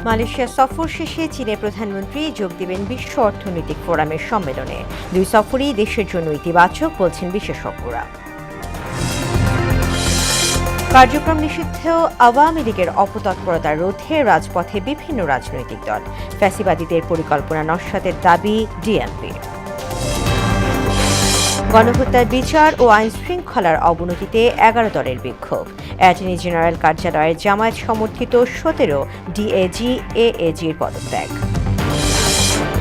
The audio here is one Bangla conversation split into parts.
মালয়েশিয়া সফর শেষে চীনের প্রধানমন্ত্রী যোগ দেবেন বিশ্ব অর্থনৈতিক ফোরামের সম্মেলনে। দুই সফরই দেশের জন্য ইতিবাচক বলছেন বিশেষজ্ঞরা। কার্যক্রম নিষিদ্ধ আওয়ামী লীগের অপতৎপরতা রোধে রাজপথে বিভিন্ন রাজনৈতিক দল। ফ্যাসিবাদীদের পরিকল্পনা নস্যাতের দাবি ডিএমপির। গণহত্যার বিচার ও আইন শৃঙ্খলার অবনতিতে 11 দলের বিক্ষোভ। অ্যাটর্নি জেনারেল কার্যালয়ের জামায়াত সমর্থিত 17 ডিএজি এএজির পদত্যাগ।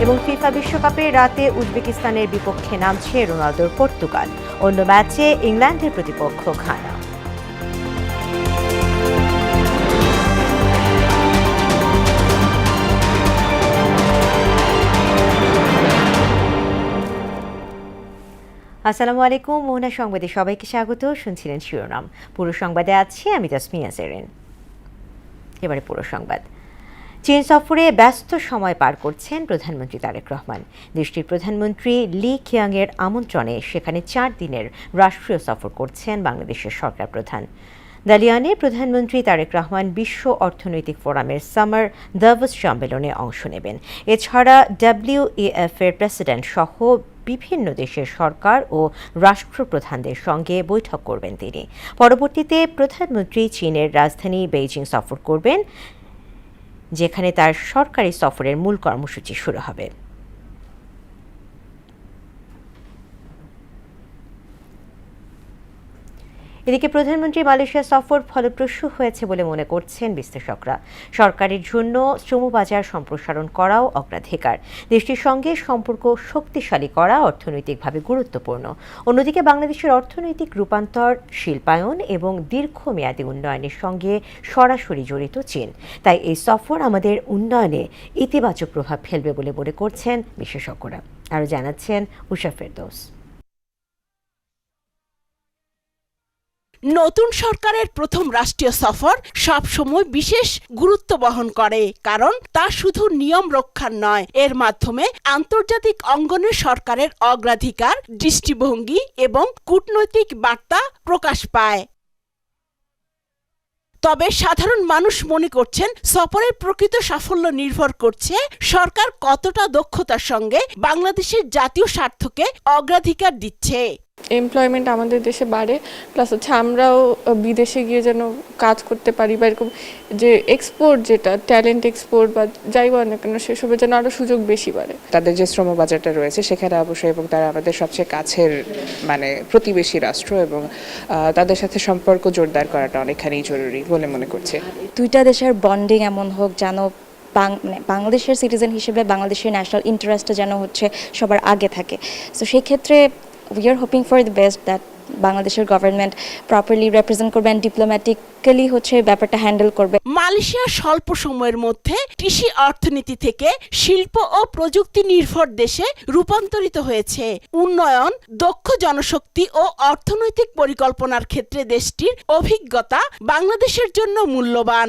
এবং ফিফা বিশ্বকাপে রাতে উজবেকিস্তানের বিপক্ষে নামছে রোনালদোর পর্তুগাল। অন্য ম্যাচে ইংল্যান্ডের প্রতিপক্ষ ঘানা। আসসালামু আলাইকুম, মোহনা সংবাদে সবাইকে স্বাগত। শুনছিলেন শিরোনাম, পুরো সংবাদে আছি আমি তাসমিয়া জেরিন। এবারে পুরো সংবাদ। চীন সফরে ব্যস্ত সময় পার করছেন প্রধানমন্ত্রী তারেক রহমান। দেশটির প্রধানমন্ত্রী লি কিয়াংয়ের আমন্ত্রণে সেখানে 4 দিনের রাষ্ট্রীয় সফর করছেন বাংলাদেশের সরকার প্রধান। দালিয়ানে প্রধানমন্ত্রী তারেক রহমান বিশ্ব অর্থনৈতিক ফোরামের সামার দাভোস সম্মেলনে অংশ নেবেন। এছাড়া WEF এর প্রেসিডেন্ট সহ বিভিন্ন দেশের সরকার ও রাষ্ট্রপ্রধানদের সঙ্গে বৈঠক করবেন তিনি। পরবর্তীতে প্রধানমন্ত্রী চীনের রাজধানী বেইজিং সফর করবেন, যেখানে তার সরকারি সফরের মূল কর্মসূচি শুরু হবে। এদিকে প্রধানমন্ত্রী মালয়েশিয়া সফর ফলপ্রসূ হয়েছে বলে মনে করছেন বিশ্লেষকরা। সরকারের জন্য শ্রমবাজার সম্প্রসারণ করাও অগ্রাধিকার। দেশটির সঙ্গে সম্পর্ক শক্তিশালী করা অর্থনৈতিকভাবে গুরুত্বপূর্ণ। অন্যদিকে বাংলাদেশের অর্থনৈতিক রূপান্তর, শিল্পায়ন এবং দীর্ঘমেয়াদী উন্নয়নের সঙ্গে সরাসরি জড়িত চীন। তাই এই সফর আমাদের উন্নয়নে ইতিবাচক প্রভাব ফেলবে বলে মনে করছেন বিশেষজ্ঞরা। আরও জানাচ্ছেন উষা ফেরদৌস। নতুন সরকারের প্রথম রাষ্ট্রীয় সফর সবসময় বিশেষ গুরুত্ব বহন করে, কারণ তা শুধু নিয়ম রক্ষার নয়, এর মাধ্যমে আন্তর্জাতিক অঙ্গনে সরকারের অগ্রাধিকার, দৃষ্টিভঙ্গি এবং কূটনৈতিক বার্তা প্রকাশ পায়। তবে সাধারণ মানুষ মনে করছেন সফরের প্রকৃত সাফল্য নির্ভর করছে সরকার কতটা দক্ষতার সঙ্গে বাংলাদেশের জাতীয় স্বার্থকে অগ্রাধিকার দিচ্ছে। এমপ্লয়মেন্ট আমাদের দেশে বাড়ে, প্লাস হচ্ছে আমরাও বিদেশে গিয়ে যেন কাজ করতে পারি, বা এরকম যে এক্সপোর্ট, যেটা ট্যালেন্ট এক্সপোর্ট বা যাই বল না কেন, সেসবের যেন আরও সুযোগ বেশি বাড়ে। তাদের যে শ্রম বাজারটা রয়েছে সেখানে অবশ্যই, এবং তারা আমাদের সবচেয়ে কাছের প্রতিবেশী রাষ্ট্র, এবং তাদের সাথে সম্পর্ক জোরদার করাটা অনেকখানি জরুরি বলে মনে করছে। দুইটা দেশের বন্ডিং এমন হোক যেন বাংলাদেশের সিটিজেন হিসেবে বাংলাদেশের ন্যাশনাল ইন্টারেস্টটা যেন হচ্ছে সবার আগে থাকে। সো সেই ক্ষেত্রে we are hoping for the best, that বাংলাদেশের গভর্নমেন্ট প্রপারলি রিপ্রেজেন্ট করবে এন্ড ডিপ্লোম্যাটিক্যালি হচ্ছে ব্যাপারটা হ্যান্ডেল করবে। মালয়েশিয়া স্বল্প সময়ের মধ্যে কৃষি অর্থনীতি থেকে শিল্প ও প্রযুক্তি নির্ভর দেশে রূপান্তরিত হয়েছে। উন্নয়ন, দক্ষ জনশক্তি ও অর্থনৈতিক পরিকল্পনার ক্ষেত্রে দেশটির অভিজ্ঞতা বাংলাদেশের জন্য মূল্যবান।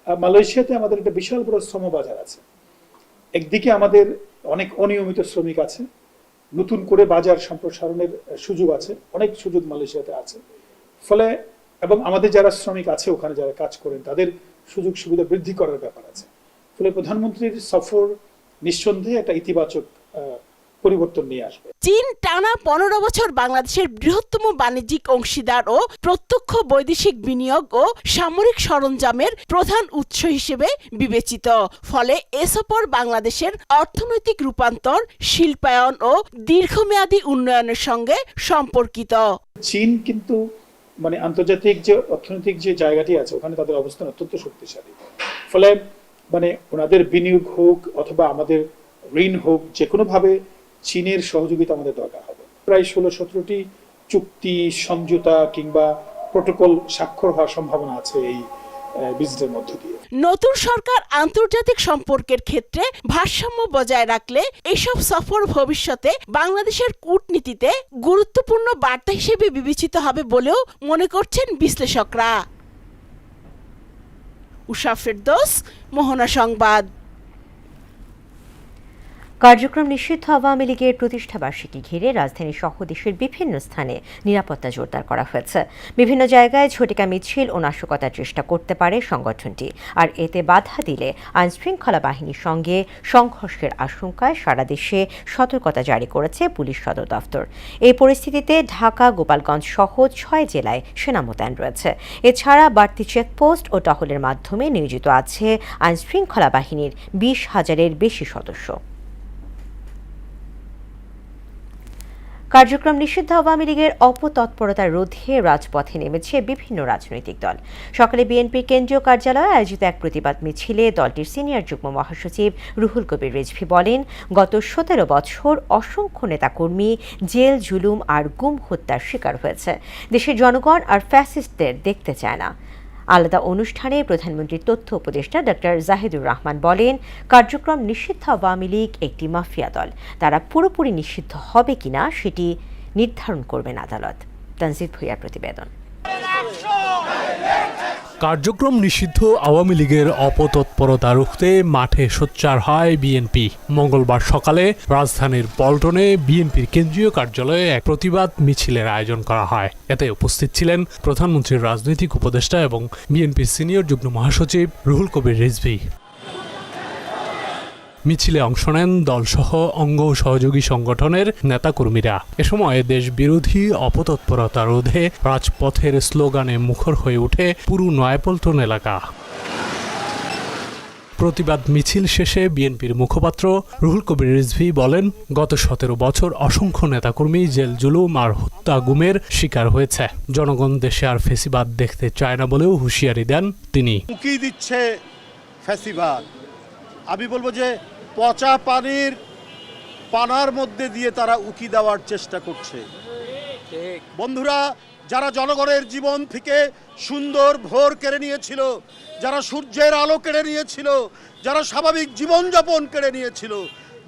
মালয়েশিয়াতে আমাদের একটা বিশাল বড় শ্রম বাজার আছে। একদিকে আমাদের অনেক অনিয়মিত শ্রমিক আছে, নতুন করে বাজার সম্প্রসারণের সুযোগ আছে, অনেক সুযোগ মালয়েশিয়াতে আছে। ফলে এবং আমাদের যারা শ্রমিক আছে ওখানে যারা কাজ করেন তাদের সুযোগ সুবিধা বৃদ্ধি করার ব্যাপার আছে। ফলে প্রধানমন্ত্রীর সফর নিঃসন্দেহে একটা ইতিবাচক পরিবর্তন নিয়ে আসবে। চীন টানা 15 বছর বাংলাদেশের বৃহত্তম বাণিজ্যিক অংশীদার ও প্রত্যক্ষ বৈদেশিক বিনিয়োগ ও সামরিক সরঞ্জামের প্রধান উৎস হিসেবে বিবেচিত। ফলে এ সফর বাংলাদেশের অর্থনৈতিক রূপান্তর, শিল্পায়ন ও দীর্ঘমেয়াদী উন্নয়নের সঙ্গে সম্পর্কিত। চীন কিন্তু আন্তর্জাতিক যে অর্থনৈতিক যে জায়গাটি আছে ওখানে তাদের অবস্থান অত্যন্ত শক্তিশালী। ফলে ওনাদের বিনিয়োগ হোক অথবা আমাদের ঋণ হোক, যে কোনোভাবে চীনের সহযোগিতা আমাদের দরকার হবে। প্রায় 16-17টি চুক্তি, সমঝোতা কিংবা প্রটোকল স্বাক্ষর হওয়ার সম্ভাবনা আছে এই ভিজিটের মধ্য দিয়ে। নতুন সরকার আন্তর্জাতিক সম্পর্কের ক্ষেত্রে ভারসাম্য বজায় রাখলে এসব সফর ভবিষ্যতে বাংলাদেশের কূটনীতিতে গুরুত্বপূর্ণ বার্তা হিসেবে বিবেচিত হবে বলেও মনে করছেন বিশ্লেষকরা। উষা ফেরদৌস, মোহনা সংবাদ। কার্যক্রম নিষিদ্ধ আওয়ামী লীগের প্রতিষ্ঠাবার্ষিকী ঘিরে রাজধানী সহ দেশের বিভিন্ন স্থানে নিরাপত্তা জোরদার করা হয়েছে। বিভিন্ন জায়গায় ঝটিকা মিছিল ও নাশকতার চেষ্টা করতে পারে সংগঠনটি, আর এতে বাধা দিলে আইনশৃঙ্খলা বাহিনীর সঙ্গে সংঘর্ষের আশঙ্কায় সারা দেশে সতর্কতা জারি করেছে পুলিশ সদর দফতর। এই পরিস্থিতিতে ঢাকা, গোপালগঞ্জ সহ 6 জেলায় সেনা মোতায়েন রয়েছে। এছাড়া বাড়তি চেকপোস্ট ও টহলের মাধ্যমে নিয়োজিত আছে আইনশৃঙ্খলা বাহিনীর 20,000-এর বেশি সদস্য। কার্যক্রম নিষিদ্ধ আওয়ামী লীগের অপতৎপরতা রোধে রাজপথে নেমেছে বিভিন্ন রাজনৈতিক দল। সকালে বিএনপির কেন্দ্রীয় কার্যালয়ে আয়োজিত এক প্রতিবাদ মিছিলে দলটির সিনিয়র যুগ্ম মহাসচিব রুহুল কবির রিজভী বলেন, গত 17 বছর অসংখ্য নেতাকর্মী জেল, জুলুম আর গুম হত্যার শিকার হয়েছে। দেশের জনগণ আর ফ্যাসিস্টদের দেখতে চায় না। আলাদা অনুষ্ঠানে প্রধানমন্ত্রীর তথ্য উপদেষ্টা ডক্টর জাহিদুর রহমান বলেন, কার্যক্রম নিষিদ্ধ আওয়ামী লীগ একটি মাফিয়া দল। তারা পুরোপুরি নিষিদ্ধ হবে কিনা সেটি নির্ধারণ করবেন আদালত। তানজিদ ভুঁইয়ার প্রতিবেদন। কার্যক্রম নিষিদ্ধ আওয়ামী লীগের অপতৎপরতা রুখতে মাঠে সোচ্চার হয় বিএনপি। মঙ্গলবার সকালে রাজধানীর পল্টনে বিএনপির কেন্দ্রীয় কার্যালয়ে এক প্রতিবাদ মিছিলের আয়োজন করা হয়। এতে উপস্থিত ছিলেন প্রধানমন্ত্রীর রাজনৈতিক উপদেষ্টা এবং বিএনপির সিনিয়র যুগ্ম মহাসচিব রুহুল কবির রিজভী। মিছিলে অংশ নেন দলসহ অঙ্গ সহযোগী সংগঠনের নেতাকর্মীরা। এ সময় দেশ বিরোধী অপতৎপরতা রোধে রাজপথের স্লোগানে মুখর হয়ে ওঠে পুরো নয়াপল্টন এলাকা। প্রতিবাদ মিছিল শেষে বিএনপির মুখপাত্র রুহুল কবির রিজভী বলেন, গত 17 বছর অসংখ্য নেতাকর্মী জেল, জুলুম আর হত্যা, গুমের শিকার হয়েছে। জনগণ দেশে আর ফ্যাসিবাদ দেখতে চায় না বলেও হুঁশিয়ারি দেন তিনি। উকি দিচ্ছে ফ্যাসিবাদ। আমি বলবো যে পচা পানির পানার মধ্যে দিয়ে তারা উকি দেওয়ার চেষ্টা করছে। বন্ধুরা, যারা জনগণের জীবন থেকে সুন্দর ভোর কেড়ে নিয়েছিল, যারা সূর্যের আলো কেড়ে নিয়েছিল, যারা স্বাভাবিক জীবনযাপন কেড়ে নিয়েছিল,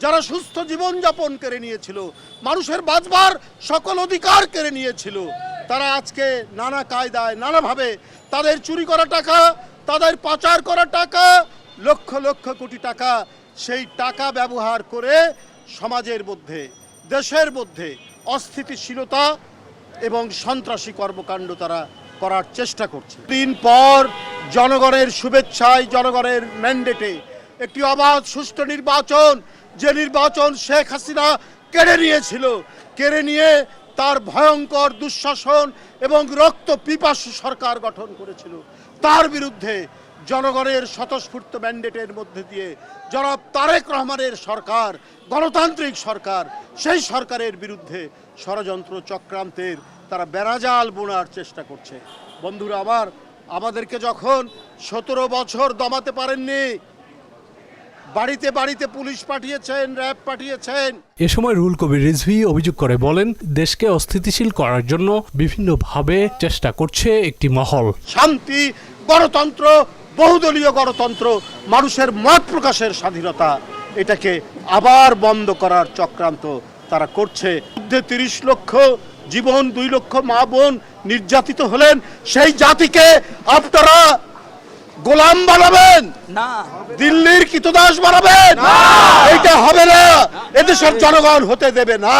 যারা সুস্থ জীবনযাপন কেড়ে নিয়েছিল, মানুষের বাঁচবার সকল অধিকার কেড়ে নিয়েছিল, তারা আজকে নানা কায়দায় নানাভাবে তাদের চুরি করা টাকা, তাদের পাচার করা টাকা, লক্ষ লক্ষ কোটি টাকা, সেই টাকা ব্যবহার করে সমাজের মধ্যে, দেশের মধ্যে অস্থিতিশীলতা এবং সন্ত্রাসী কর্মকাণ্ড তারা করার চেষ্টা করছে। দিন পর জনগণের শুভেচ্ছায়, জনগণের ম্যান্ডেটে একটি অবাধ সুষ্ঠু নির্বাচন, যে নির্বাচন শেখ হাসিনা কেড়ে নিয়েছিল, কেড়ে নিয়ে তার ভয়ঙ্কর দুঃশাসন এবং রক্ত পিপাসু সরকার গঠন করেছিল, তার বিরুদ্ধে জনগণের স্বতঃস্ফূর্ত ম্যান্ডেটের মধ্যে দিয়ে জনাব তারেক রহমানের সরকার, গণতান্ত্রিক সরকার, সেই সরকারের বিরুদ্ধে ষড়যন্ত্র চক্রান্তের তারা বেড়াজাল বোনার চেষ্টা করছে। বন্ধুরা আমার, আমাদেরকে যখন 17 বছর দমাতে পারেননি, বাড়িতে বাড়িতে পুলিশ পাঠিয়েছেন, র্যাব পাঠিয়েছেন। এ সময় রুহুল কবির রিজভী অভিযোগ করে বলেন, দেশকে অস্থিতিশীল করার জন্য বিভিন্নভাবে চেষ্টা করছে একটি মহল। শান্তি, গণতন্ত্র, বহুদলীয় গণতন্ত্র, মানুষের মত প্রকাশের স্বাধীনতা, এটাকে আবার বন্ধ করার চক্রান্ত তারা করছে। 30 লক্ষ জীবন, 2 লক্ষ মা বোন নির্যাতিত হলেন, সেই জাতিকে আপনারা গোলাম বানাবেন না, দিল্লির কৃতদাস বানাবেন না, এটা হবে না, এদেশের জনগণ হতে দেবে না।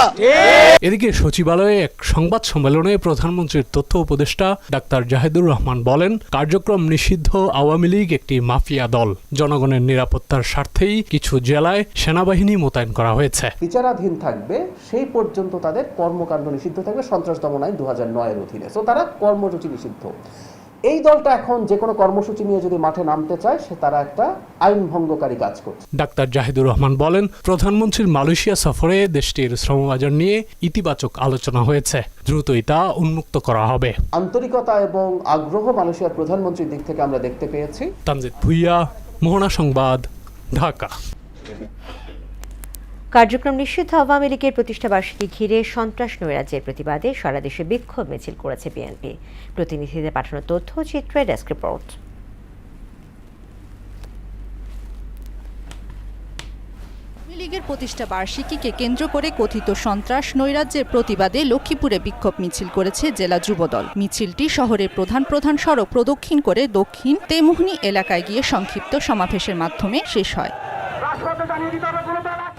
এদিকে সচিবালয়ে এক সংবাদ সম্মেলনে প্রধানমন্ত্রীর তথ্য উপদেষ্টা ডাক্তার জাহিদুর রহমান বলেন, কার্যক্রম নিষিদ্ধ আওয়ামী লীগ একটি মাফিয়া দল। জনগণের নিরাপত্তার স্বার্থেই কিছু জেলায় সেনাবাহিনী মোতায়েন করা হয়েছে। বিচারাধীন থাকবে সেই পর্যন্ত তাদের কর্মকাণ্ড নিষিদ্ধ থাকবে সন্ত্রাস দমন আইন 2009-এর অধীনে। তো তারা কর্মসূচি নিষিদ্ধ। এই দলটা এখন যে কোনো কর্মসূচি নিয়ে যদি মাঠে নামতে চায়, সে তারা একটা আইন ভঙ্গকারী কাজ করছে। ডাক্তার জাহিদুর রহমান বলেন, প্রধানমন্ত্রীর মালয়েশিয়া সফরে দেশটির শ্রমবাজার নিয়ে ইতিবাচক আলোচনা হয়েছে। দ্রুতই তা উন্মুক্ত করা হবে। আন্তরিকতা এবং আগ্রহ মালয়েশিয়ার প্রধানমন্ত্রীর দিক থেকে আমরা দেখতে পেয়েছি। তানজিদ ভুঁইয়া, মোহনা সংবাদ, ঢাকা। কার্যক্রম নিষিদ্ধ আওয়ামী লীগের প্রতিষ্ঠাবার্ষিকী ঘিরে সন্ত্রাস নৈরাজ্যের প্রতিবাদে সারা দেশে বিক্ষোভ মিছিল করেছে বিএনপি। প্রতিনিধিদের পাঠানো তথ্যচিত্রে ডেস্ক রিপোর্ট। লীগের প্রতিষ্ঠা বার্ষিকীকে কেন্দ্র করে কথিত সন্ত্রাস নৈরাজ্যের প্রতিবাদে লক্ষ্মীপুরে বিক্ষোভ মিছিল করেছে জেলা যুবদল। মিছিলটি শহরের প্রধান প্রধান সড়ক প্রদক্ষিণ করে দক্ষিণ তেমুহনী এলাকায় গিয়ে সংক্ষিপ্ত সমাবেশের মাধ্যমে শেষ হয়।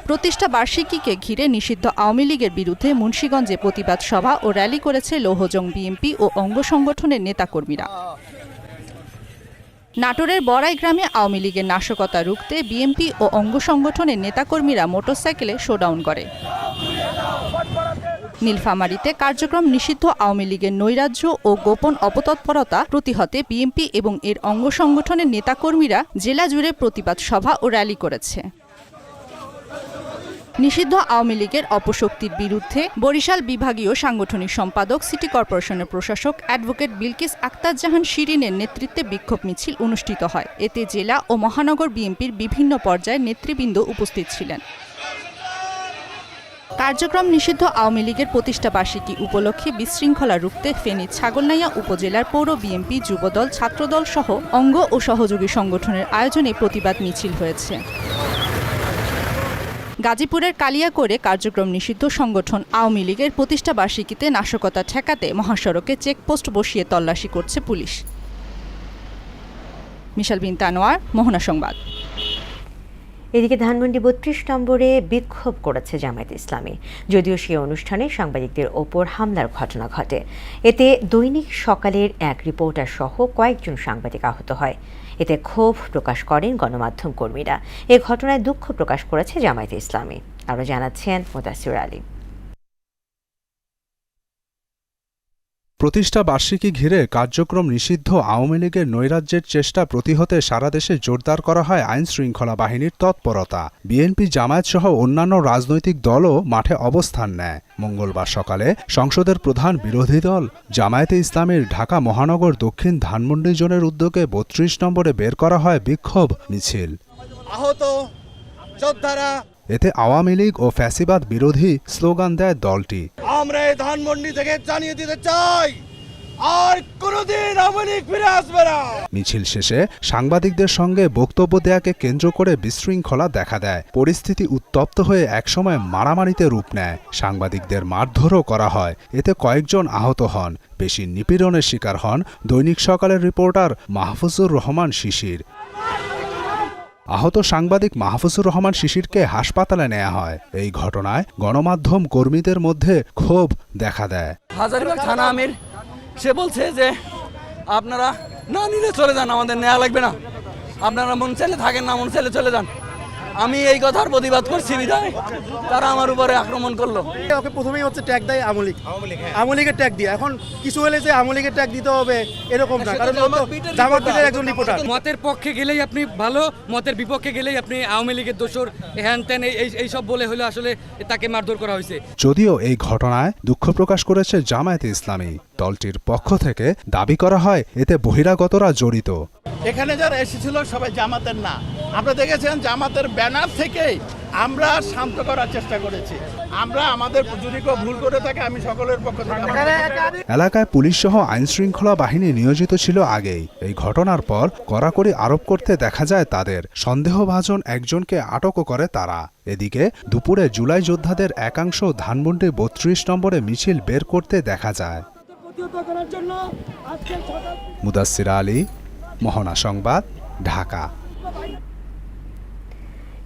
প্রতিষ্ঠা বার্ষিকীকে ঘিরে নিষিদ্ধ আওয়ামী লীগের বিরুদ্ধে মুন্সিগঞ্জে প্রতিবাদ সভা ও র্যালি করেছে লৌহজং বিএনপি ও অঙ্গ সংগঠনের নেতাকর্মীরা। নাটোরের বড়াই গ্রামে আওয়ামী লীগের নাশকতা রুখতে বিএনপি ও অঙ্গ সংগঠনের নেতাকর্মীরা মোটরসাইকেলে শোডাউন করে। নীলফামারীতে কার্যক্রম নিষিদ্ধ আওয়ামী লীগের নৈরাজ্য ও গোপন অপতৎপরতা প্রতিহতে বিএনপি এবং এর অঙ্গ সংগঠনের নেতাকর্মীরা জেলা জুড়ে প্রতিবাদ সভা ও র্যালি করেছে। নিষিদ্ধ আওয়ামী লীগের অপশক্তির বিরুদ্ধে বরিশাল বিভাগীয় সাংগঠনিক সম্পাদক সিটি কর্পোরেশনের প্রশাসক অ্যাডভোকেট বিলকিস আক্তার জাহান শিরিনের নেতৃত্বে বিক্ষোভ মিছিল অনুষ্ঠিত হয়। এতে জেলা ও মহানগর বিএনপির বিভিন্ন পর্যায়ের নেতৃবৃন্দ উপস্থিত ছিলেন। কার্যক্রম নিষিদ্ধ আওয়ামী লীগের প্রতিষ্ঠা বার্ষিকী উপলক্ষে বিশৃঙ্খলা রুখতে ফেনীর ছাগলনাইয়া উপজেলার পৌর বিএনপি, যুবদল, ছাত্রদল সহ অঙ্গ ও সহযোগী সংগঠনের আয়োজনে প্রতিবাদ মিছিল হয়েছে। গাজীপুরের কালিয়াকৈরে কার্যক্রম নিষিদ্ধ সংগঠন আওয়ামী লীগের প্রতিষ্ঠা বার্ষিকীতে নাশকতা ঠেকাতে মহাসড়কে চেকপোস্ট বসিয়ে তল্লাশি করছে পুলিশ। মিশাল বিনতে আনোয়ার, মোহনা সংবাদ। এদিকে ধানমন্ডি ৩২ নম্বরে বিক্ষোভ করেছে জামায়াতে ইসলামী, যদিও সেই অনুষ্ঠানে সাংবাদিকদের ওপর হামলার ঘটনা ঘটে। এতে দৈনিক সকালের এক রিপোর্টার সহ কয়েকজন সাংবাদিক আহত হয়। এতে ক্ষোভ প্রকাশ করেন গণমাধ্যম কর্মীরা। এ ঘটনায় দুঃখ প্রকাশ করেছে জামায়াতে ইসলামী। আরও জানাচ্ছেন মুদাসসির আলী। প্রতিষ্ঠা বার্ষিকী ঘিরে কার্যক্রম নিষিদ্ধ আওয়ামী লীগের নৈরাজ্যের চেষ্টা প্রতিহতে সারা দেশে জোরদার করা হয় আইন শৃঙ্খলা বাহিনীর তৎপরতা। বিএনপি, জামায়াত সহ অন্যান্য রাজনৈতিক দলও মাঠে অবস্থান নেয়। মঙ্গলবার সকালে সংসদের প্রধান বিরোধী দল জামায়াতে ইসলামীর ঢাকা মহানগর দক্ষিণ ধানমন্ডি জোনের উদ্যোগে ৩২ নম্বরে বের করা হয় বিক্ষোভ মিছিল। আহত যোদ্ধারা এতে আওয়ামী লীগ ও ফ্যাসিবাদ বিরোধী স্লোগান দেয় দলটি। আমরা এই ধানমন্ডি থেকে জানিয়ে দিতে চাই, আর কোনোদিন আওয়ামী লীগ ফিরে আসবে না। মিছিল শেষে সাংবাদিকদের সঙ্গে বক্তব্য দেয়াকে কেন্দ্র করে বিশৃঙ্খলা দেখা দেয়। পরিস্থিতি উত্তপ্ত হয়ে একসময় মারামারিতে রূপ নেয়। সাংবাদিকদের মারধরও করা হয়। এতে কয়েকজন আহত হন। বেশি নিপীড়নের শিকার হন দৈনিক সকালের রিপোর্টার মাহফুজুর রহমান শিশির। আহত সাংবাদিক মাহফুজুর রহমান শিশিরকে হাসপাতালে নেওয়া হয়। এই ঘটনায় গণমাধ্যম কর্মীদের মধ্যে ক্ষোভ দেখা দেয়। হাজারীবাগ থানা আমির সে বলছে যে আপনারা না নিলে চলে যান, আমাদের নেওয়া লাগবে না, আপনারা মন চাইলে থাকেন, না মন চাইলে চলে যান। আমি এই কথার প্রতিবাদ করছি বিধায় তারা আমার উপরে আক্রমণ করলো। ওকে প্রথমেই হচ্ছে ট্যাগ দেয় আওয়ামী লীগের ট্যাগ দিয়ে। এখন কিছু হলে যে আওয়ামী লীগের ট্যাগ দিতে হবে এরকম না, কারণ জামাত বিটের একজন রিপোর্টার। মতের পক্ষে গেলেই আপনি ভালো, মতের বিপক্ষে গেলেই আপনি আওয়ামী লীগের দোষর, হ্যান ত্যান এইসব বলে হলো আসলে তাকে মারধর করা হয়েছে। যদিও এই ঘটনায় দুঃখ প্রকাশ করেছে জামায়াতে ইসলামী। দলটির পক্ষ থেকে দাবি করা হয় এতে বহিরাগতরা জড়িত। এখানে যারা এসেছিল সবাই জামাতের না। আপনারা দেখেছেন জামাতের ব্যানার থেকেই আমরা শান্ত করার চেষ্টা করেছি। আমরা আমাদের যদি কেউ ভুল করে থাকে আমি সকলের পক্ষ থেকে। এলাকায় পুলিশ সহ আইনশৃঙ্খলা বাহিনী নিয়োজিত ছিল আগেই। এই ঘটনার পর কড়াকড়ি আরোপ করতে দেখা যায় তাদের। সন্দেহভাজন একজনকে আটকও করে তারা। এদিকে দুপুরে জুলাই যোদ্ধাদের একাংশ ধানমন্ডি ৩২ নম্বরে মিছিল বের করতে দেখা যায়। মুদাসসির আলী, মোহনা সংবাদ, ঢাকা।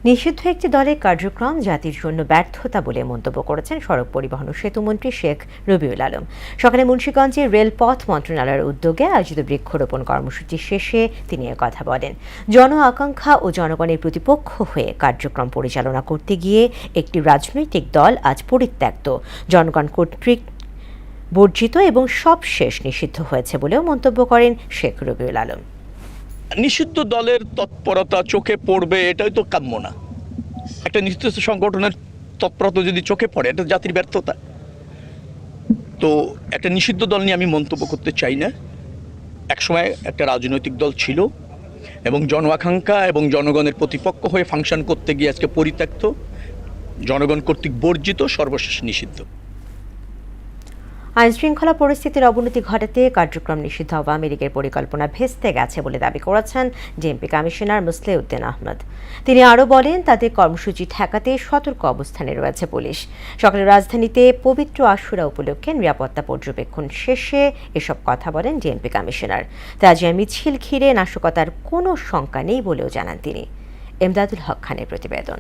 নিষিদ্ধ একটি দলের কার্যক্রম জাতির জন্য ব্যর্থতা বলে মন্তব্য করেছেন সড়ক পরিবহন ও সেতুমন্ত্রী শেখ রবিউল আলম। সকালে মুন্সিগঞ্জে রেলপথ মন্ত্রণালয়ের উদ্যোগে আয়োজিত বৃক্ষরোপণ কর্মসূচি শেষে তিনি কথা বলেন। জন আকাঙ্ক্ষা ও জনগণের প্রতিপক্ষ হয়ে কার্যক্রম পরিচালনা করতে গিয়ে একটি রাজনৈতিক দল আজ পরিত্যক্ত, জনগণ কর্তৃক বর্জিত এবং সবশেষ নিষিদ্ধ হয়েছে বলেও মন্তব্য করেন শেখ রবিউল আলম। নিষিদ্ধ দলের তৎপরতা চোখে পড়বে এটাই তো কাম্য না। একটা নিষিদ্ধ সংগঠনের তৎপরতা যদি চোখে পড়ে এটা জাতির ব্যর্থতা। তো একটা নিষিদ্ধ দল নিয়ে আমি মন্তব্য করতে চাই না। একসময় একটা রাজনৈতিক দল ছিল এবং জন আকাঙ্ক্ষা এবং জনগণের প্রতিপক্ষ হয়ে ফাংশন করতে গিয়ে আজকে পরিত্যক্ত, জনগণ কর্তৃক বর্জিত, সর্বশেষ নিষিদ্ধ। আইনশৃঙ্খলা পরিস্থিতির অবনতি ঘটাতে কার্যক্রম নিষিদ্ধ আওয়ামী লীগের পরিকল্পনা ভেস্তে গেছে বলে দাবি করেছেন ডিএমপি কমিশনার মুসলেউদ্দিন আহমদ। তিনি আরও বলেন, তাদের কর্মসূচি ঠেকাতে সতর্ক অবস্থানে রয়েছে পুলিশ। সকালে রাজধানীতে পবিত্র আশুরা উপলক্ষে নিরাপত্তা পর্যবেক্ষণ শেষে এসব কথা বলেন ডিএমপি কমিশনার। তাজিয়া মিছিল ঘিরে নাশকতার কোনো শঙ্কা নেই বলেও জানান তিনি। এমদাদুল হক খানের প্রতিবেদন।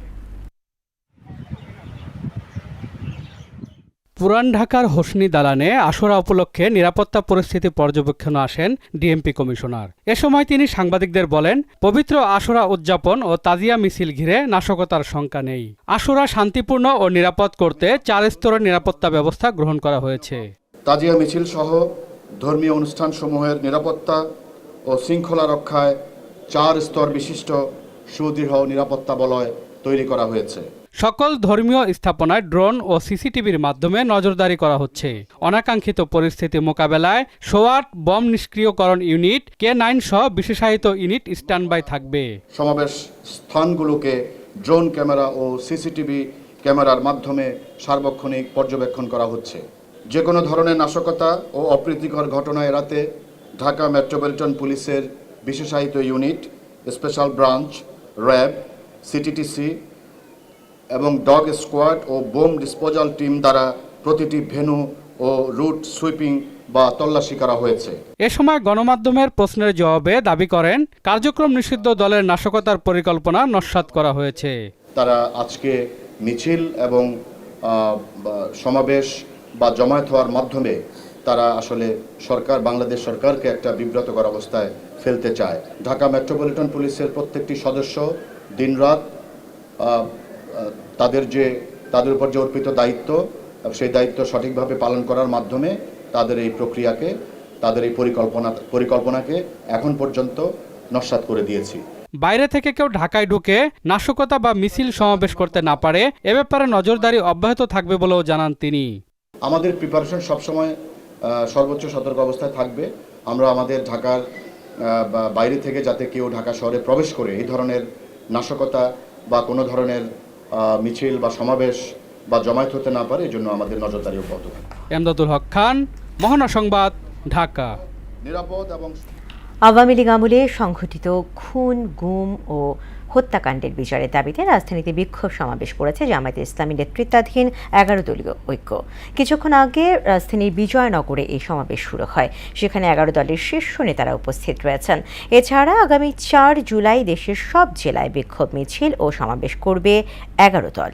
পুরান ঢাকার হোসনি দালানে আশুরা উপলক্ষে নিরাপত্তা পরিস্থিতি পর্যবেক্ষণে আসেন ডিএমপি কমিশনার। এ সময় তিনি সাংবাদিকদের বলেন, পবিত্র আশুরা উদযাপন ও তাজিয়া মিছিল ঘিরে নাশকতার শঙ্কা নেই। আশুরা শান্তিপূর্ণ ও নিরাপদ করতে 4 স্তরের নিরাপত্তা ব্যবস্থা গ্রহণ করা হয়েছে। তাজিয়া মিছিল সহ ধর্মীয় অনুষ্ঠানসমূহের নিরাপত্তা ও শৃঙ্খলা রক্ষায় 4 স্তর বিশিষ্ট সুদৃঢ় নিরাপত্তা বলয় তৈরি করা হয়েছে। সকল ধর্মীয় স্থাপনায় ড্রোন ও সিসিটিভির মাধ্যমে নজরদারি করা হচ্ছে। অনাকাঙ্ক্ষিত পরিস্থিতি মোকাবেলায় সোয়াট বম নিষ্ক্রিয়করণ ইউনিট K9 সহ বিশেষায়িত ইউনিট স্ট্যান্ডবাই থাকবে। সমাবেশ স্থানগুলোকে ড্রোন ক্যামেরা ও সিসিটিভি ক্যামেরার মাধ্যমে সার্বক্ষণিক পর্যবেক্ষণ করা হচ্ছে। যে কোনো ধরনের নাশকতা ও অপ্রীতিকর ঘটনা এড়াতে ঢাকা মেট্রোপলিটন পুলিশের বিশেষায়িত unit, special branch, RAB, CTTC এবং ডগ স্কোয়াড ও বোম ডিসপোজাল টিম দ্বারা প্রতিটি ভেন্যু ও রুট সুইপিং বা তল্লাশি করা হয়েছে। এ সময় গণমাধ্যমের প্রশ্নের জবাবে দাবি করেন, কার্যক্রম নিষিদ্ধ দলের নাশকতার পরিকল্পনা নস্যাৎ করা হয়েছে। তারা আজকে মিছিল এবং সমাবেশ বা জমায়েত হওয়ার মাধ্যমে তারা আসলে বাংলাদেশ সরকারকে একটা বিব্রতকর অবস্থায় ফেলতে চায়। ঢাকা মেট্রোপলিটন পুলিশের প্রত্যেকটি সদস্য দিনরাত তাদের উপর যে অর্পিত দায়িত্ব, সেই দায়িত্ব সঠিকভাবে পালন করার মাধ্যমে তাদের এই প্রক্রিয়াকে, তাদের এই পরিকল্পনাকে এখন পর্যন্ত নস্যাৎ করে দিয়েছি। বাইরে থেকে কেউ ঢাকায় ঢুকে নাশকতা বা মিছিল সমাবেশ করতে না পারে, এ ব্যাপারে নজরদারি অব্যাহত থাকবে বলেও জানান তিনি। আমাদের প্রিপারেশন সবসময় সর্বোচ্চ সতর্ক অবস্থায় থাকবে। আমরা আমাদের ঢাকার বাইরে থেকে যাতে কেউ ঢাকা শহরে প্রবেশ করে এই ধরনের নাশকতা বা কোনো ধরনের মিছিল বা সমাবেশ বা জমায়েত হতে না পারে, এজন্য আমাদের নজরদারি অব্যাহত থাকবে। এমদাদুল হক খান, মহানা সংবাদ, ঢাকা। নিরাপদ এবং আওয়ামী লীগ আমলে সংঘটিত খুন, গুম ও হত্যাকাণ্ডের বিচারের দাবিতে রাজধানীতে বিক্ষোভ সমাবেশ করেছে জামায়াতে ইসলামী নেতৃত্বাধীন 11 দলীয় ঐক্য। কিছুক্ষণ আগে রাজধানীর বিজয়নগরে এই সমাবেশ শুরু হয়। সেখানে 11 দলের শীর্ষ নেতারা উপস্থিত রয়েছেন। এছাড়া আগামী 4 জুলাই দেশের সব জেলায় বিক্ষোভ মিছিল ও সমাবেশ করবে 11 দল।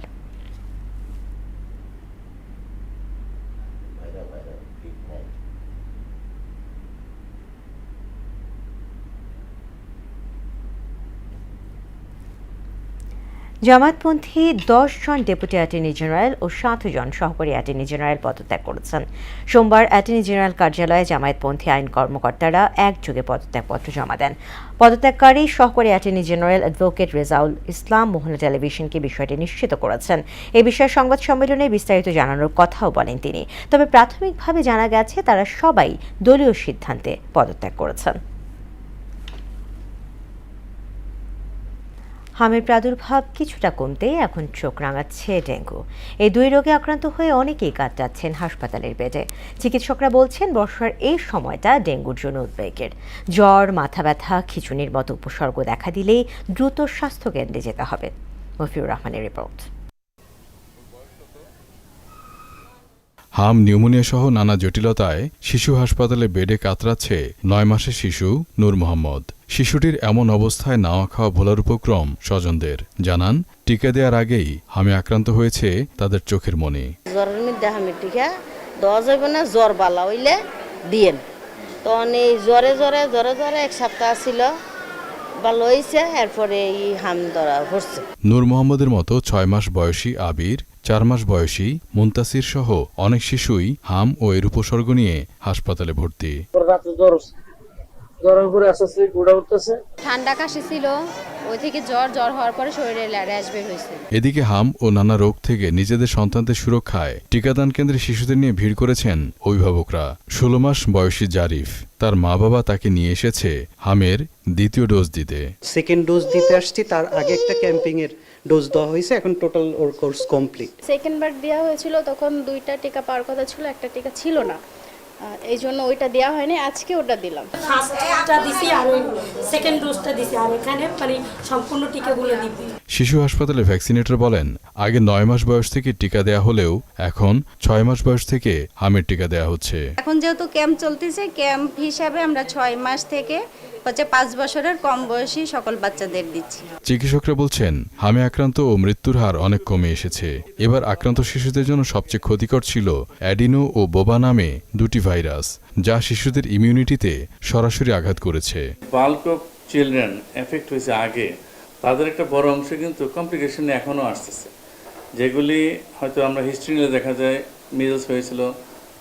জামায়াতপন্থী 10 জন ডেপুটি অ্যাটর্নি জেনারেল ও 7 জন সহকারী অ্যাটর্নি জেনারেল পদত্যাগ করেছেন। সোমবার অ্যাটর্নি জেনারেল কার্যালয়ে জামায়াতপন্থী আইন কর্মকর্তারা একযোগে পদত্যাগপত্র জমা দেন। পদত্যাগকারী সহকারী অ্যাটর্নি জেনারেল অ্যাডভোকেট রেজাউল ইসলাম মোহনা টেলিভিশনকে বিষয়টি নিশ্চিত করেছেন। এ বিষয়ে সংবাদ সম্মেলনে বিস্তারিত জানানোর কথাও বলেন তিনি। তবে প্রাথমিকভাবে জানা গেছে তারা সবাই দলীয় সিদ্ধান্তে পদত্যাগ করেছেন। হামের প্রাদুর্ভাব কিছুটা কমতে এখন চোখ রাঙাচ্ছে ডেঙ্গু। এই 2 রোগে আক্রান্ত হয়ে অনেকেই কাটাচ্ছেন হাসপাতালের বেডে। চিকিৎসকরা বলছেন বর্ষার এই সময়টা ডেঙ্গুর জন্য উদ্বেগের। জ্বর, মাথা ব্যথা, খিঁচুনির মতো উপসর্গ দেখা দিলেই দ্রুত স্বাস্থ্যকেন্দ্রে যেতে হবে। মফিউর রহমানের রিপোর্ট। হাম, নিউমোনিয়া সহ নানা জটিলতায় শিশু হাসপাতালে বেডে কাতরাচ্ছে 9 মাসের শিশু নূর মোহাম্মদ। শিশুটির এমন অবস্থায় নাওয়া খাওয়া ভোলার উপক্রম স্বজনদের। জানান, টিকা দেওয়ার আগেই হামে আক্রান্ত হয়েছে তাদের চোখের মনি। জ্বরের মধ্যে হামের টিকা দেওয়া যাবে না, জ্বর বালা হইলে দিয়েন। তখন এই জ্বরে এক সপ্তাহ ছিল, ভালো হয়েছে, এরপরে এই হাম ধরা পড়ছে। নূর মোহাম্মদের মতো 6 মাস বয়সী আবির, 4 মাস বয়সী মুন্তাসির সহ অনেক শিশুই হাম ও এর উপসর্গ নিয়ে হাসপাতালে ভর্তি। ঠান্ডা কাশি ছিল, ওই থেকে জ্বর হওয়ার পরে শরীরে র্যাশ বের হয়েছে। এদিকে হাম ও নানা রোগ থেকে নিজেদের সন্তানদের সুরক্ষায় টিকাদান কেন্দ্রে শিশুদের নিয়ে ভিড় করেছেন অভিভাবকরা। 16 মাস বয়সী জারিফ, তার মা বাবা তাকে নিয়ে এসেছে হামের দ্বিতীয় ডোজ দিতে। সেকেন্ড ডোজ দিতে আসছি, তার আগে একটা ক্যাম্পিং এর ডোজ দেওয়া হয়েছে, এখন টোটাল ওর কোর্স কমপ্লিট। সেকেন্ড বার দেওয়া হয়েছিল, তখন 2টা টিকা পাওয়ার কথা ছিল, একটা টিকা ছিল না, এই জন্য ওইটা দেওয়া হয়নি। আজকে ওটা দিলাম। ফার্স্টটা দিছি আর ওই সেকেন্ড ডোজটা দিছি, আর এখানে মানে সম্পূর্ণ টিকাগুলো দিবি। শিশু হাসপাতালে ভ্যাকসিনেটর বলেন, আগে 9 মাস বয়স থেকে টিকা দেয়া হলেও এখন 6 মাস বয়স থেকে হামের টিকা দেয়া হচ্ছে। এখন যেহেতু ক্যাম্প চলতেছে, ক্যাম্প হিসাবে আমরা 6 মাস থেকে হচ্ছে 5 বছরের কম বয়সী সকল বাচ্চাদের দিচ্ছি। চিকিৎসকরা বলছেন হামে আক্রান্ত ও মৃত্যুর হার অনেক কমে এসেছে। এবার আক্রান্ত শিশুদের জন্য সবচেয়ে ক্ষতিকর ছিল অ্যাডিনো ও বোবা নামে দুটি ভাইরাস, যা শিশুদের ইমিউনিটিতে সরাসরি আঘাত করেছে। বাল্ক অফ চিলড্রেন এফেক্ট হয়েছে আগে, তাদের একটা বড় অংশ কিন্তু কমপ্লিকেশনে এখনও আসতেছে, যেগুলি হয়তো আমরা হিস্ট্রি নিলে দেখা যায় মিজলস হয়েছিল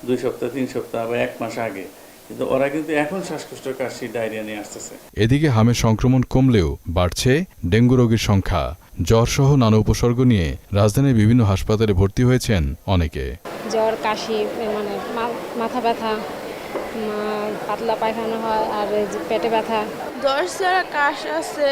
2 সপ্তাহ 3 সপ্তাহ বা 1 মাস আগে, কিন্তু ওরা কিন্তু এখন শ্বাসকষ্ট, কাশি, ডায়রিয়া নিয়ে আসতেছে। এদিকে হামের সংক্রমণ কমলেও বাড়ছে ডেঙ্গু রোগীর সংখ্যা। জ্বরসহ নানা উপসর্গ নিয়ে রাজধানীর বিভিন্ন হাসপাতালে ভর্তি হয়েছেন অনেকে। জ্বর, কাশি, মানে মাথা ব্যথা, পাতলা পায়খানা হয়, আর পেটে ব্যথা, জ্বর ছাড়া কাশ আছে,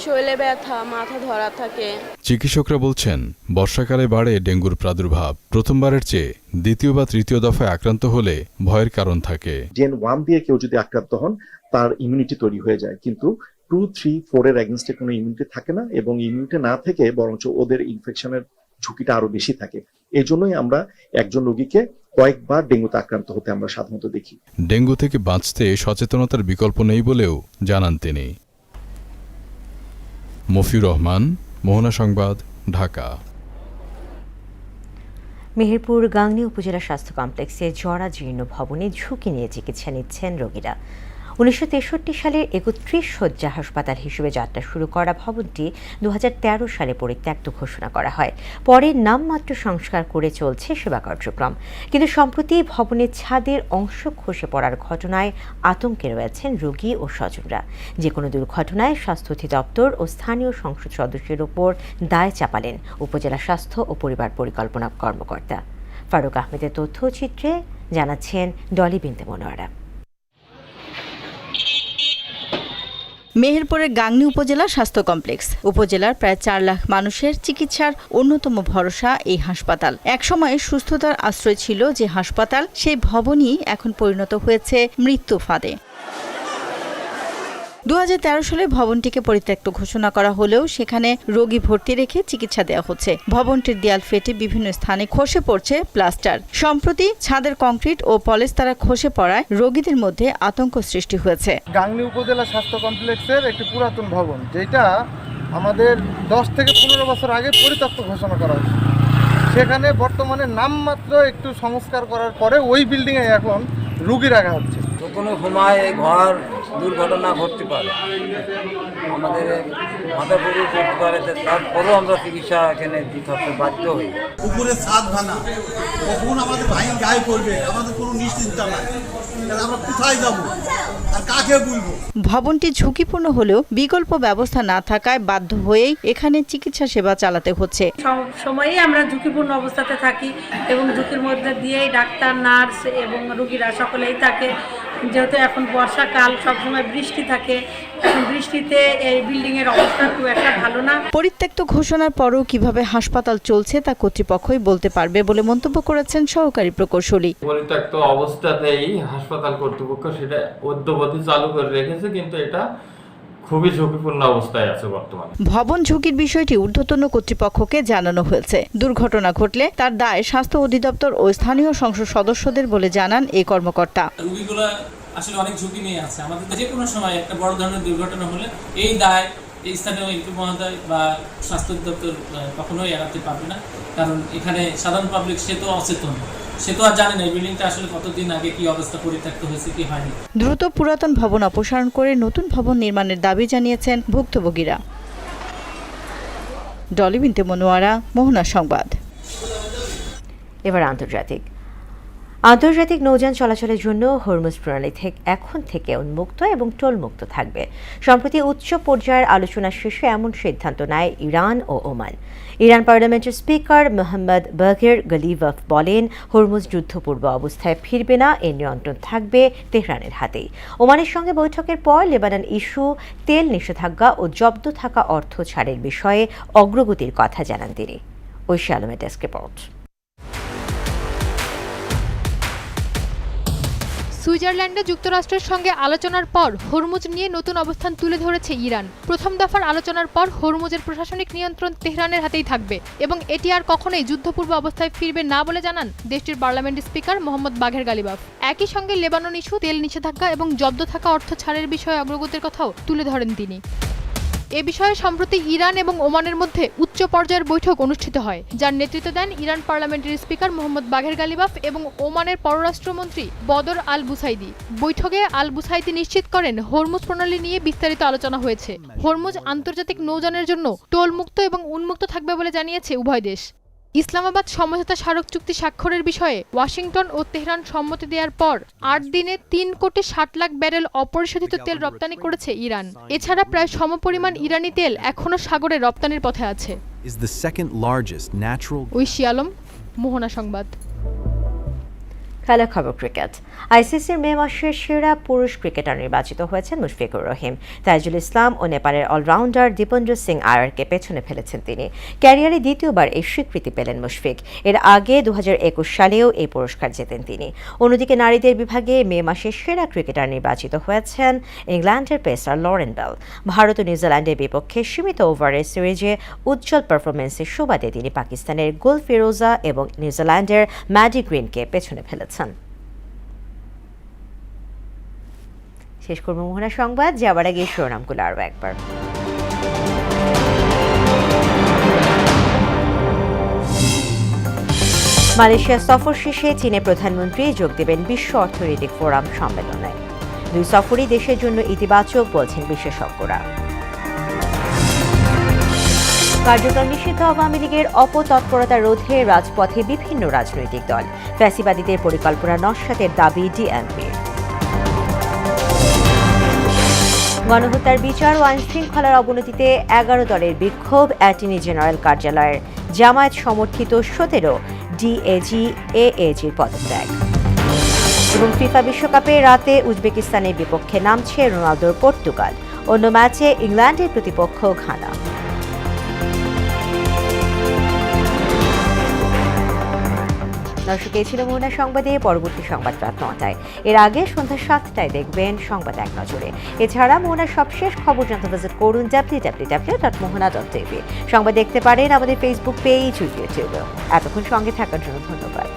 শরীরে ব্যথা, মাথা ধরা থাকে। চিকিৎসকরা বলছেন বর্ষাকালে বাড়ে ডেঙ্গুর প্রাদুর্ভাব। প্রথমবারের চেয়ে দ্বিতীয় বা তৃতীয় দফায় আক্রান্ত হলে ভয়ের কারণ থাকে। জেন 1 দিয়ে কেউ যদি আক্রান্ত হন তার ইমিউনিটি তৈরি হয়ে যায়, কিন্তু 2, 3, 4 এর এগেইনস্টে কোনো ইমিউনিটি থাকে না, এবং ইমিউনিটি না থেকে বরঞ্চ ওদের ইনফেকশনের ঝুঁকিটা আরো বেশি থাকে। এই জন্যই আমরা একজন রোগীকে কয়েকবার ডেঙ্গুতে আক্রান্ত হতে আমরা সাধারণত দেখি। ডেঙ্গু থেকে বাঁচতে সচেতনতার বিকল্প নেই বলেও জানান তিনি। মফিউর রহমান, মোহনা সংবাদ, ঢাকা। মেহেরপুর গাংনী উপজেলা স্বাস্থ্য কমপ্লেক্সে জরাজীর্ণ ভবনে ঝুঁকি নিয়ে চিকিৎসা নিচ্ছেন রোগীরা। 1963 সালের 31 শয্যা হাসপাতাল হিসেবে যাত্রা শুরু করা ভবনটি 2013 সালে পরিত্যক্ত ঘোষণা করা হয়। পরে নামমাত্র সংস্কার করে চলছে সেবা কার্যক্রম, কিন্তু সম্প্রতি ভবনের ছাদের অংশ খসে পড়ার ঘটনায় আতঙ্কে রয়েছেন রোগী ও স্বজনরা। যে কোনো দুর্ঘটনায় স্বাস্থ্য অধিদপ্তর ও স্থানীয় সংসদ সদস্যের ওপর দায় চাপালেন উপজেলা স্বাস্থ্য ও পরিবার পরিকল্পনা কর্মকর্তা। ফারুক আহমেদের তথ্যচিত্রে জানাচ্ছেন ডলি বিনতে মনোয়ারা। মেহেরপুরের গাংনী উপজেলা স্বাস্থ্য কমপ্লেক্স উপজেলার প্রায় 4 লাখ মানুষের চিকিৎসার অন্যতম ভরসা এই হাসপাতাল। একসময় সুস্থতার আশ্রয় ছিল যে হাসপাতাল, সেই ভবনই এখন পরিণত হয়েছে মৃত্যু ফাঁদে। 2013 সালে ভবনটিকে পরিত্যক্ত ঘোষণা করা হলেও সেখানে রোগী ভর্তি রেখে চিকিৎসা দেওয়া হচ্ছে। ভবনটির দেয়াল ফেটে বিভিন্ন স্থানে খসে পড়ছে প্লাস্টার। সম্প্রতি ছাদের কংক্রিট ও পলেস্তারা খসে পড়ায় রোগীদের মধ্যে আতঙ্ক সৃষ্টি হয়েছে। গাংনী উপজেলা স্বাস্থ্য কমপ্লেক্সের একটি পুরাতন ভবন, যেটা আমাদের 10 থেকে 15 বছর আগে পরিত্যক্ত ঘোষণা করা হয়েছে। সেখানে বর্তমানে নামমাত্র একটু সংস্কার করার পরে ওই বিল্ডিংয়ে এখন রোগী রাখা হচ্ছে। কোনো সময় ঘর দুর্ঘটনা ঘটতে পারে, আমাদের মাথা পুরো করতে পারে, তারপরেও আমরা চিকিৎসা এখানে দিতে বাধ্য হই। উপরে ছাদ ভাঙা, কখন আমাদের ভাই গায়ে পড়বে, আমাদের কোনো নিশ্চিন্তা নাই। আমরা কোথায় যাব আর কাকে বলবো? ভবনটি ঝুঁকিপূর্ণ হলেও বিকল্প ব্যবস্থা না থাকায় বাধ্য হয়েই এখানে চিকিৎসা সেবা চালাতে হচ্ছে। সব সময়ই আমরা ঝুঁকিপূর্ণ অবস্থাতে থাকি এবং ঝুঁকির মধ্যে দিয়েই ডাক্তার, নার্স এবং রোগীরা সকলেই থাকে। যেহেতু এখন বর্ষাকাল, সবসময় বৃষ্টি থাকে, এখন বৃষ্টিতে এই বিল্ডিং এর অবস্থা খুব একটা ভালো না। পরিত্যক্ত ঘোষণার পরও কিভাবে হাসপাতাল চলছে তা কর্তৃপক্ষই বলতে পারবে বলে মন্তব্য করেছেন সহকারী প্রকৌশলী। পরিত্যক্ত অবস্থাতেই হাসপাতাল কর্তৃপক্ষ সেটা অদ্যবধি চালু করে রেখেছে, কিন্তু এটা খুবই ঝুঁকিপূর্ণ অবস্থায় আছে বর্তমানে। ভবন ঝুঁকির বিষয়টি ঊর্ধ্বতন কর্তৃপক্ষকে জানানো হয়েছে। দুর্ঘটনা ঘটলে তার দায় স্বাস্থ্য অধিদপ্তর ও স্থানীয় সংসদ সদস্যদের বলে জানান এই কর্মকর্তা। রোগীগুলো আসলে অনেক ঝুঁকি নিয়ে আছে। আমাদের যে কোনো সময় একটা বড় ধরনের দুর্ঘটনা হলে এই দায় এই স্থানীয় এমপি মহোদয় বা স্বাস্থ্য অধিদপ্তর কখনোই এড়াতে পারবে না, কারণ এখানে সাধারণ পাবলিক সে তো অচেতন, সে তো আর জানে না এই বিল্ডিংটা আসলে কতদিন আগে কি অবস্থা পরিত্যক্ত হয়েছে কি হয়নি। দ্রুত পুরাতন ভবন অপসারণ করে নতুন ভবন নির্মাণের দাবি জানিয়েছেন ভুক্তভোগীরা। ডলি বিনতে মনোয়ারা, মোহনা সংবাদ। এবার আন্তর্জাতিক নৌযান চলাচলের জন্য হরমুজ প্রণালী এখন থেকে উন্মুক্ত এবং টোলমুক্ত থাকবে। সম্প্রতি উচ্চ পর্যায়ের আলোচনা শেষে এমন সিদ্ধান্ত নেয় ইরান ও ওমান। ইরান পার্লামেন্টের স্পিকার মোহাম্মদ বাঘের গালিভাফ বলেন, হরমুজ যুদ্ধপূর্ব অবস্থায় ফিরবে না, এর নিয়ন্ত্রণ থাকবে তেহরানের হাতেই। ওমানের সঙ্গে বৈঠকের পর লেবানন ইস্যু, তেল নিষেধাজ্ঞা ও জব্দ থাকা অর্থ ছাড়ের বিষয়ে অগ্রগতির কথা জানান তিনি। ঐশী আলমের ডেস্ক রিপোর্ট। সুইজারল্যান্ডে যুক্তরাষ্ট্রের সঙ্গে আলোচনার পর হরমুজ নিয়ে নতুন অবস্থান তুলে ধরেছে ইরান। প্রথম দফার আলোচনার পর হরমুজের প্রশাসনিক নিয়ন্ত্রণ তেহরানের হাতেই থাকবে এবং এটি আর কখনোই যুদ্ধপূর্ব অবস্থায় ফিরবে না বলে জানান দেশটির পার্লামেন্ট স্পিকার মোহাম্মদ বাঘের গালিবাফ। একই সঙ্গে লেবানন ইস্যু, তেল নিষেধাজ্ঞা এবং জব্দ থাকা অর্থ ছাড়ের বিষয়ে অগ্রগতির কথাও তুলে ধরেন তিনি। এ বিষয়ে সম্প্রতি ইরান এবং ওমানের মধ্যে উচ্চ পর্যায়ের বৈঠক অনুষ্ঠিত হয়, যার নেতৃত্ব দেন ইরান পার্লামেন্টের স্পিকার মোহাম্মদ বাঘের গালিবাফ এবং ওমানের পররাষ্ট্রমন্ত্রী বদর আল বুসাইদি। বৈঠকে আল বুসাইদি নিশ্চিত করেন হরমুজ প্রণালী নিয়ে বিস্তারিত আলোচনা হয়েছে। হরমুজ আন্তর্জাতিক নৌযানের জন্য টোল মুক্ত এবং উন্মুক্ত থাকবে বলে জানিয়েছে উভয় দেশ। ইসলামাবাদ সমঝোতা স্মারক চুক্তি স্বাক্ষরের বিষয়ে ওয়াশিংটন ও তেহরান সম্মতি দেওয়ার পর ৮ দিনে ৩,৬০,০০,০০০ ব্যারেল অপরিশোধিত তেল রপ্তানি করেছে ইরান। এছাড়া প্রায় সমপরিমাণ ইরানি তেল এখনও সাগরে রপ্তানির পথে আছে। ঐশী আলম, মোহনা সংবাদ। খেলা খবর ক্রিকেট। আইসিসির মে মাসের সেরা পুরুষ ক্রিকেটার নির্বাচিত হয়েছেন মুশফিকুর রহিম। তাইজুল ইসলাম ও নেপালের অলরাউন্ডার দীপেন্দ্র সিং আয়ারকে পেছনে ফেলেছেন তিনি। ক্যারিয়ারে দ্বিতীয়বার এই স্বীকৃতি পেলেন মুশফিক। এর আগে 2021 সালেও এই পুরস্কার জেতেন তিনি। অন্যদিকে নারীদের বিভাগে মে মাসের সেরা ক্রিকেটার নির্বাচিত হয়েছেন ইংল্যান্ডের পেসার লরেন বেল। ভারত ও নিউজিল্যান্ডের বিপক্ষে সীমিত ওভারের সিরিজে উজ্জ্বল পারফরমেন্সের সুবাদে তিনি পাকিস্তানের গুল ফিরোজা এবং নিউজিল্যান্ডের ম্যাডি গ্রিনকে পেছনে ফেলেছেন। শেষ করব মোহনা সংবাদ, যাবার আগে শিরোনামগুলো আরও একবার। মালয়েশিয়া সফর শেষে চীনের প্রধানমন্ত্রী যোগ দেবেন বিশ্ব অর্থনৈতিক ফোরাম সম্মেলনে। 2 সফরই দেশের জন্য ইতিবাচক বলছেন বিশেষজ্ঞরা। কার্যক্রম নিষিদ্ধ আওয়ামী লীগের অপতৎপরতা রোধে রাজপথে বিভিন্ন রাজনৈতিক দল। ফ্যাসিবাদীদের পরিকল্পনা নস্যাতের দাবি ডিএমপির। গণহত্যার বিচার ও আইন শৃঙ্খলার অবনতিতে 11 দলের বিক্ষোভ। অ্যাটর্নি জেনারেল কার্যালয়ের জামায়াত সমর্থিত 17 ডিএজি এএজির পদত্যাগ। এবং ফিফা বিশ্বকাপে রাতে উজবেকিস্তানের বিপক্ষে নামছে রোনালদোর পর্তুগাল। অন্য ম্যাচে ইংল্যান্ডের প্রতিপক্ষ ঘানা। দর্শক, এই ছিল মোহনা সংবাদে। পরবর্তী সংবাদ রাত 9টায়। এর আগে সন্ধ্যা 7টায় দেখবেন সংবাদ এক নজরে। এছাড়া মোহনার সবশেষ খবর জানতে ভিজিট করুন www.mohana.tv। সংবাদ দেখতে পারেন আমাদের ফেসবুক পেজ ও ইউটিউবে। এতক্ষণ সঙ্গে থাকার জন্য ধন্যবাদ।